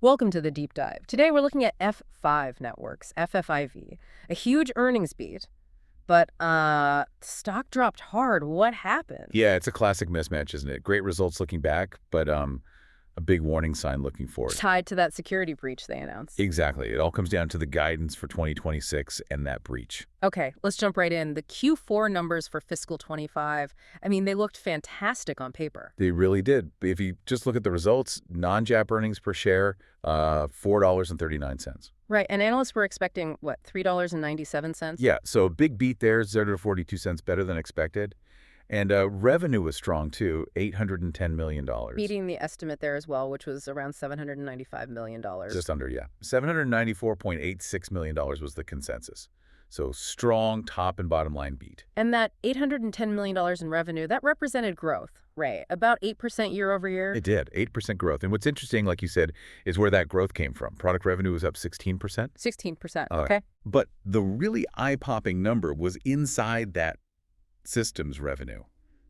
Welcome to the deep dive. Today we're looking at F5 networks, FFIV, a huge earnings beat, but stock dropped hard. What happened? Yeah, it's a classic mismatch, isn't it? Great results looking back, but a big warning sign looking forward. Tied to that security breach they announced. Exactly. It all comes down to the guidance for 2026 and that breach. Okay, let's jump right in. The Q4 numbers for fiscal 25, I mean, they looked fantastic on paper. They really did. If you just look at the results, non-GAAP earnings per share, $4.39. Right, and analysts were expecting, what, $3.97? Yeah, so a big beat there, 0 to 42 cents better than expected. And revenue was strong, too, $810 million. Beating the estimate there as well, which was around $795 million. Just under, yeah. $794.86 million was the consensus. So strong top and bottom line beat. And that $810 million in revenue, that represented growth, right? About 8% year over year. It did, 8% growth. And what's interesting, like you said, is where that growth came from. Product revenue was up 16%. 16%, okay. But the really eye-popping number was inside that systems revenue.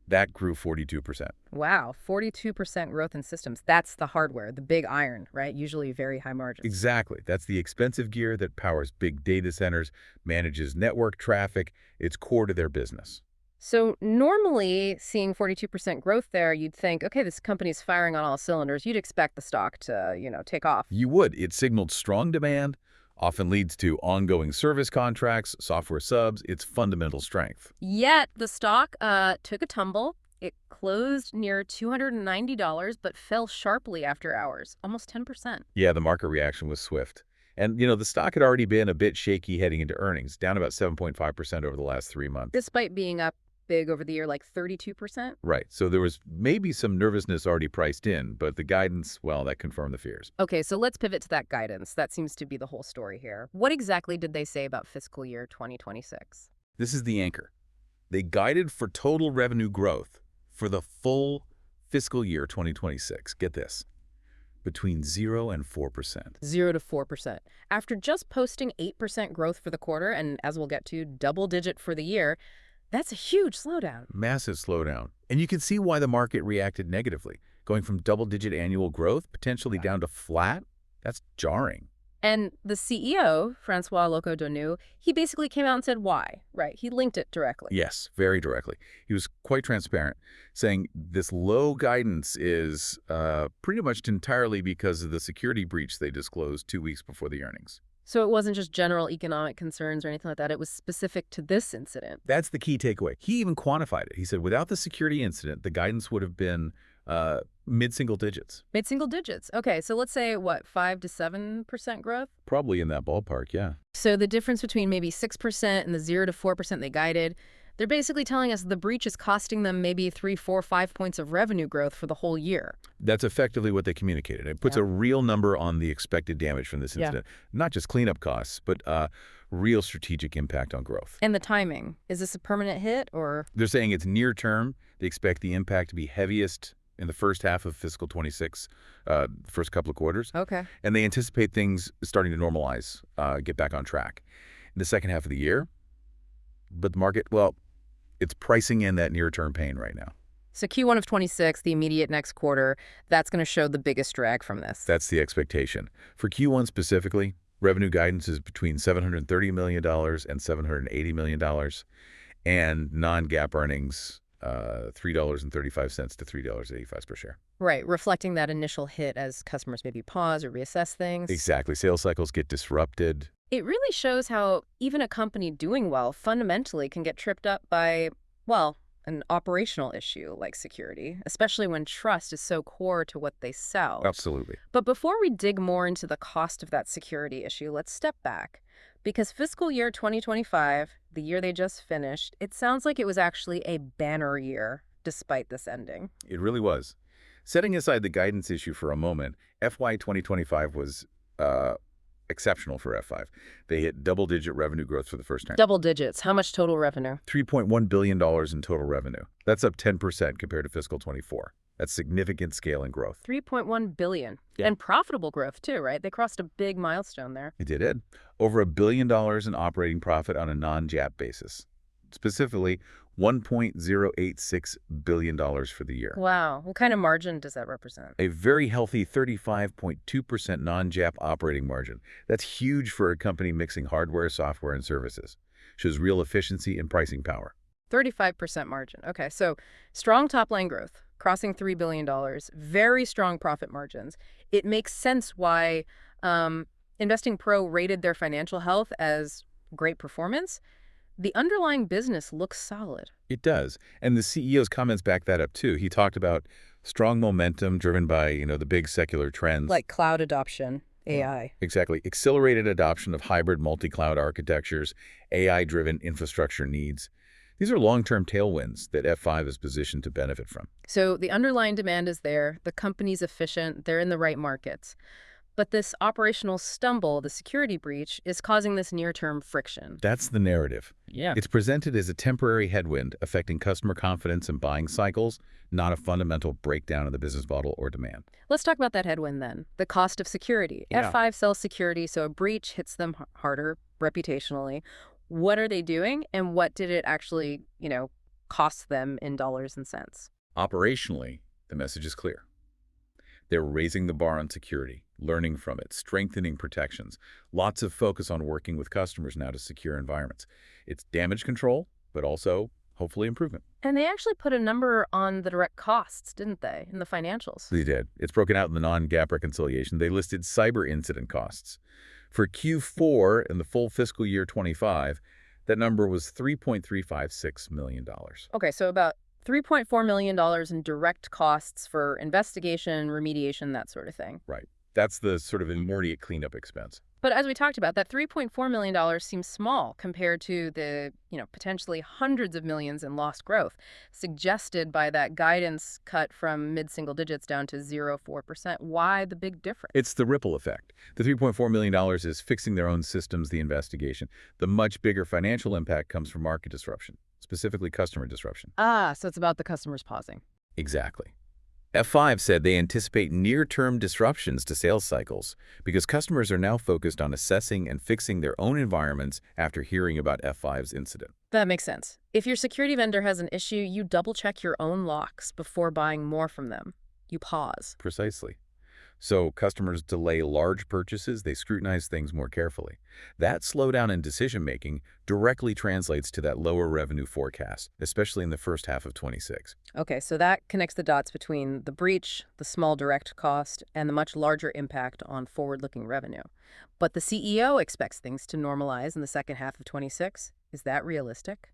That grew 42%. Wow, 42% growth in systems. That's the hardware, the big iron, right? Usually very high margins. Exactly. That's the expensive gear that powers big data centers, manages network traffic. It's core to their business. So normally, seeing 42% growth there, you'd think, okay, this company's firing on all cylinders. You'd expect the stock to, take off. You would. It signaled strong demand, often leads to ongoing service contracts, software subs, its fundamental strength. Yet the stock took a tumble. It closed near $290, but fell sharply after hours, almost 10%. Yeah, the market reaction was swift. And, the stock had already been a bit shaky heading into earnings, down about 7.5% over the last 3 months. Despite being up big over the year, like 32%? Right. So there was maybe some nervousness already priced in, but the guidance, well, that confirmed the fears. Okay, so let's pivot to that guidance. That seems to be the whole story here. What exactly did they say about fiscal year 2026? This is the anchor. They guided for total revenue growth for the full fiscal year 2026. Get this. Between 0 and 4%. 0 to 4%. After just posting 8% growth for the quarter, and as we'll get to, double-digit for the year, that's a huge slowdown. Massive slowdown. And you can see why the market reacted negatively. Going from double-digit annual growth potentially down to flat, that's jarring. And the CEO, Francois Locoh-Donou, he basically came out and said why, right? He linked it directly. Yes, very directly. He was quite transparent, saying this low guidance is pretty much entirely because of the security breach they disclosed 2 weeks before the earnings. So it wasn't just general economic concerns or anything like that. It was specific to this incident. That's the key takeaway. He even quantified it. He said without the security incident, the guidance would have been mid-single digits. Mid-single digits. Okay, so let's say, what, 5 to 7% growth? Probably in that ballpark, yeah. So the difference between maybe 6% and the 0 to 4% they guided, they're basically telling us the breach is costing them maybe 3, 4, 5 points of revenue growth for the whole year. That's effectively what they communicated. It puts a real number on the expected damage from this incident. Not just cleanup costs, but real strategic impact on growth. And the timing. Is this a permanent hit or? They're saying it's near term. They expect the impact to be heaviest in the first half of fiscal 26, first couple of quarters. Okay. And they anticipate things starting to normalize, get back on track in the second half of the year. But the market, well, it's pricing in that near-term pain right now. So Q1 of 26, the immediate next quarter, that's going to show the biggest drag from this. That's the expectation. For Q1 specifically, revenue guidance is between $730 million and $780 million, and non-GAAP earnings, $3.35 to $3.85 per share. Right, reflecting that initial hit as customers maybe pause or reassess things. Exactly. Sales cycles get disrupted. It really shows how even a company doing well fundamentally can get tripped up by, well, an operational issue like security, especially when trust is so core to what they sell. Absolutely. But before we dig more into the cost of that security issue, let's step back. Because fiscal year 2025, the year they just finished, it sounds like it was actually a banner year despite this ending. It really was. Setting aside the guidance issue for a moment, FY 2025 was exceptional for F5. They hit double-digit revenue growth for the first time. Double digits. How much total revenue? $3.1 billion in total revenue. That's up 10% compared to fiscal 24. That's significant scale and growth. $3.1 billion. Yeah. And profitable growth, too, right? They crossed a big milestone there. It did. Over $1 billion in operating profit on a non-GAAP basis. Specifically, $1.086 billion for the year. Wow. What kind of margin does that represent? A very healthy 35.2% non-GAAP operating margin. That's huge for a company mixing hardware, software, and services. Shows real efficiency and pricing power. 35% margin. Okay, so strong top-line growth, crossing $3 billion, very strong profit margins. It makes sense why Investing Pro rated their financial health as great performance. The underlying business looks solid. It does. And the CEO's comments back that up too. He talked about strong momentum driven by, the big secular trends. Like cloud adoption, Yeah. AI. Exactly. Accelerated adoption of hybrid multi-cloud architectures, AI-driven infrastructure needs. These are long-term tailwinds that F5 is positioned to benefit from. So the underlying demand is there, the company's efficient, they're in the right markets. But this operational stumble, the security breach, is causing this near-term friction. That's the narrative. Yeah. It's presented as a temporary headwind affecting customer confidence and buying cycles, not a fundamental breakdown of the business model or demand. Let's talk about that headwind then, the cost of security. Yeah. F5 sells security, so a breach hits them harder reputationally. What are they doing, and what did it actually, cost them in dollars and cents? Operationally, the message is clear. They're raising the bar on security, learning from it, strengthening protections. Lots of focus on working with customers now to secure environments. It's damage control, but also, hopefully, improvement. And they actually put a number on the direct costs, didn't they, in the financials? They did. It's broken out in the non-GAAP reconciliation. They listed cyber incident costs. For Q4 in the full fiscal year 25, that number was $3.356 million. Okay, so about $3.4 million in direct costs for investigation, remediation, that sort of thing. Right. That's the sort of immediate cleanup expense. But as we talked about, that $3.4 million seems small compared to the, potentially hundreds of millions in lost growth suggested by that guidance cut from mid-single digits down to 0.4%. Why the big difference? It's the ripple effect. The $3.4 million is fixing their own systems, the investigation. The much bigger financial impact comes from market disruption, specifically customer disruption. So it's about the customers pausing. Exactly. F5 said they anticipate near-term disruptions to sales cycles because customers are now focused on assessing and fixing their own environments after hearing about F5's incident. That makes sense. If your security vendor has an issue, you double-check your own locks before buying more from them. You pause. Precisely. So customers delay large purchases, they scrutinize things more carefully. That slowdown in decision-making directly translates to that lower revenue forecast, especially in the first half of 26. Okay, so that connects the dots between the breach, the small direct cost, and the much larger impact on forward-looking revenue. But the CEO expects things to normalize in the second half of 26. Is that realistic?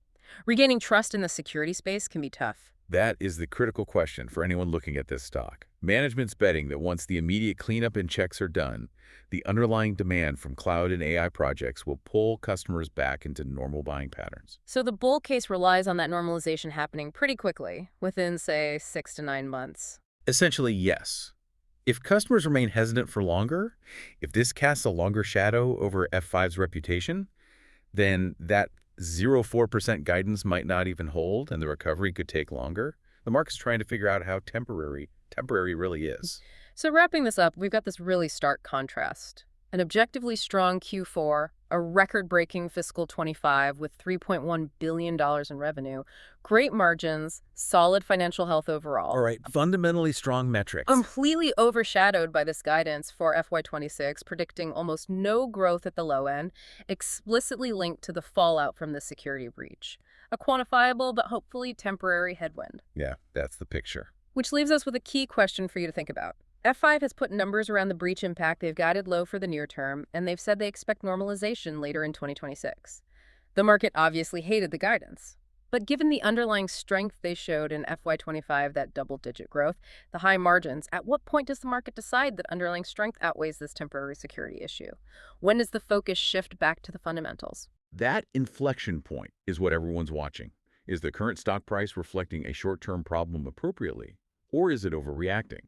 Regaining trust in the security space can be tough. That is the critical question for anyone looking at this stock. Management's betting that once the immediate cleanup and checks are done, the underlying demand from cloud and AI projects will pull customers back into normal buying patterns. So the bull case relies on that normalization happening pretty quickly, within, say, 6 to 9 months. Essentially, yes. If customers remain hesitant for longer, if this casts a longer shadow over F5's reputation, then that 0.4% guidance might not even hold and the recovery could take longer. The market's trying to figure out how temporary really is. So wrapping this up, we've got this really stark contrast. An objectively strong Q4, a record-breaking fiscal 25 with $3.1 billion in revenue, great margins, solid financial health overall. All right, fundamentally strong metrics. Completely overshadowed by this guidance for FY26, predicting almost no growth at the low end, explicitly linked to the fallout from the security breach. A quantifiable but hopefully temporary headwind. Yeah, that's the picture. Which leaves us with a key question for you to think about. F5 has put numbers around the breach impact they've guided low for the near term, and they've said they expect normalization later in 2026. The market obviously hated the guidance. But given the underlying strength they showed in FY25, that double-digit growth, the high margins, at what point does the market decide that underlying strength outweighs this temporary security issue? When does the focus shift back to the fundamentals? That inflection point is what everyone's watching. Is the current stock price reflecting a short-term problem appropriately, or is it overreacting?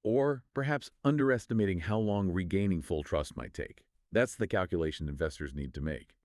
Or perhaps underestimating how long regaining full trust might take. That's the calculation investors need to make.